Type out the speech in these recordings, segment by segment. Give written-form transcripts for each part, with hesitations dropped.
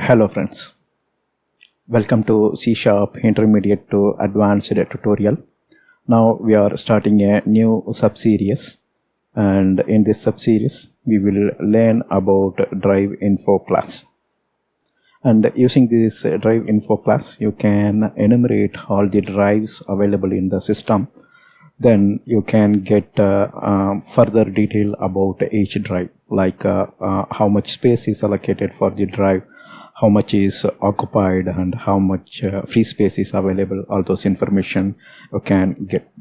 Hello friends, welcome to C# Intermediate to Advanced tutorial. Now we are starting a new sub-series, and in this sub-series we will learn about DriveInfo class. And using this DriveInfo class, you can enumerate all the drives available in the system. Then you can get further detail about each drive, like how much space is allocated for the drive, how much is occupied, and how much free space is available. All those information you can get.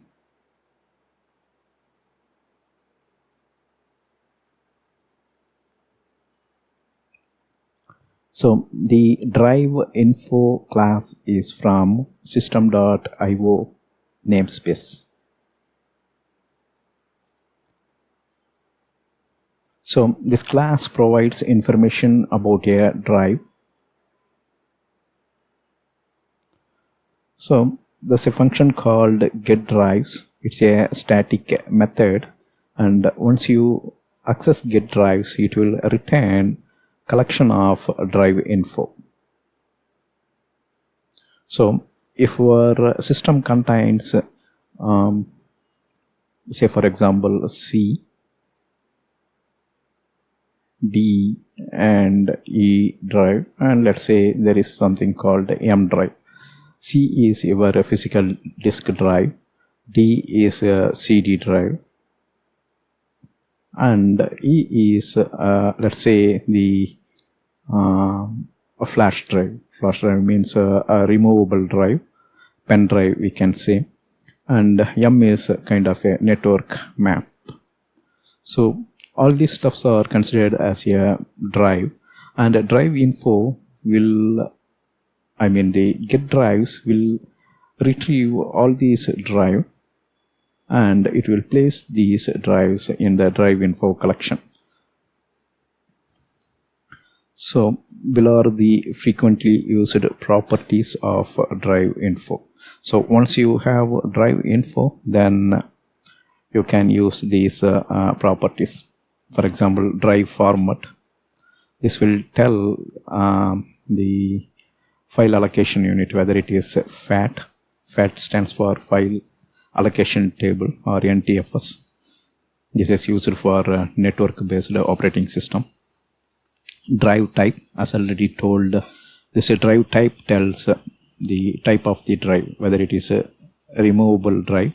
So the DriveInfo class is from system.io namespace. So this class provides information about a drive. So there's a function called getDrives. It's a static method, and once you access getDrives, it will return collection of drive info. So if our system contains say for example C, D and E drive, and let's say there is something called M drive. C is your physical disk drive, D is a CD drive, and E is let's say the a flash drive. Flash drive means a removable drive, pen drive we can say, and M is kind of a network map. So all these stuffs are considered as a drive, and a DriveInfo will, the getDrives will retrieve all these drive, and it will place these drives in the DriveInfo collection. So below are the frequently used properties of DriveInfo. So once you have DriveInfo, then you can use these properties. For example, drive format. This will tell the file allocation unit whether it is FAT. FAT stands for File Allocation Table, or NTFS. This is used for network-based operating system. Drive type, as already told, this drive type tells the type of the drive, whether it is a removable drive,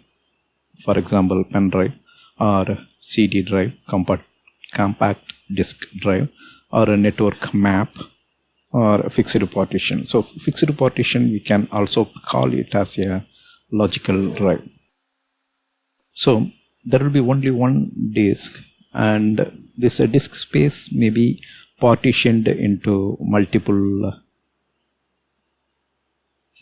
for example pen drive, or CD drive, compact disk drive, or a network map, or fixed partition. So fixed partition, we can also call it as a logical drive. So there will be only one disk, and this disk space may be partitioned into multiple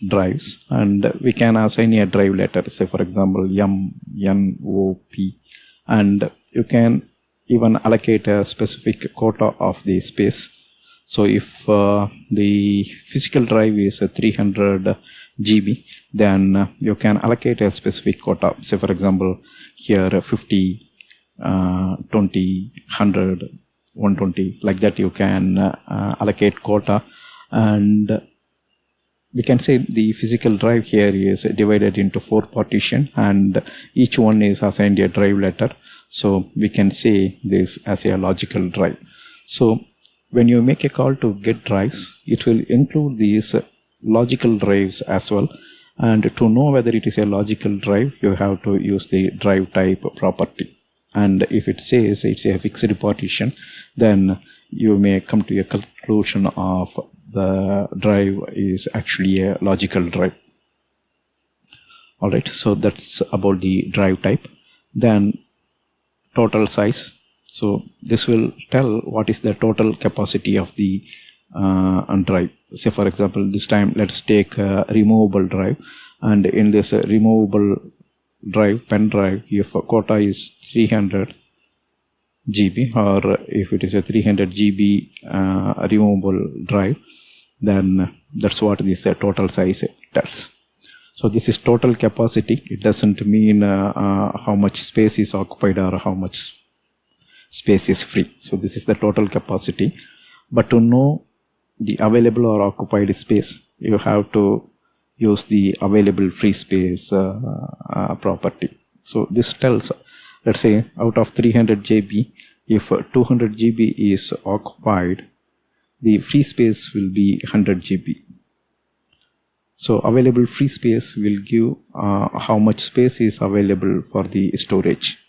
drives, and we can assign a drive letter, say for example M, N, O, P, and you can even allocate a specific quota of the space. So if the physical drive is 300 GB, then you can allocate a specific quota, say for example here 50, 20, 100, 120, like that you can allocate quota. And we can say the physical drive here is divided into 4 partitions, and each one is assigned a drive letter. So we can say this as a logical drive. So when you make a call to get drives, it will include these logical drives as well. And to know whether it is a logical drive, you have to use the drive type property. And if it says it's a fixed partition, then you may come to a conclusion of the drive is actually a logical drive. Alright, so that's about the drive type. Then total size. So this will tell what is the total capacity of the drive. Say for example, this time let's take a removable drive, and in this removable drive, pen drive, if quota is 300 GB, or if it is a 300 GB removable drive, then that's what this total size tells. So this is total capacity. It doesn't mean how much space is occupied or how much space is free. So this is the total capacity. But to know the available or occupied space, you have to use the available free space property. So this tells, let's say out of 300 GB, if 200 GB is occupied, the free space will be 100 GB. So available free space will give how much space is available for the storage.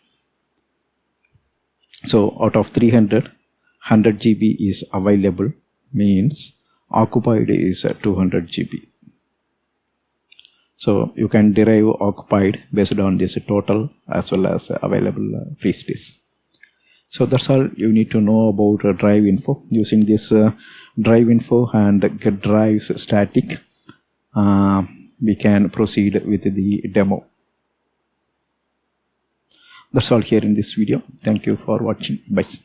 So out of 300, 100 GB is available, means occupied is 200 GB. So you can derive occupied based on this total as well as available free space. So that's all you need to know about DriveInfo. Using this DriveInfo and get drives static, we can proceed with the demo. That's all here in this video. Thank you for watching. Bye.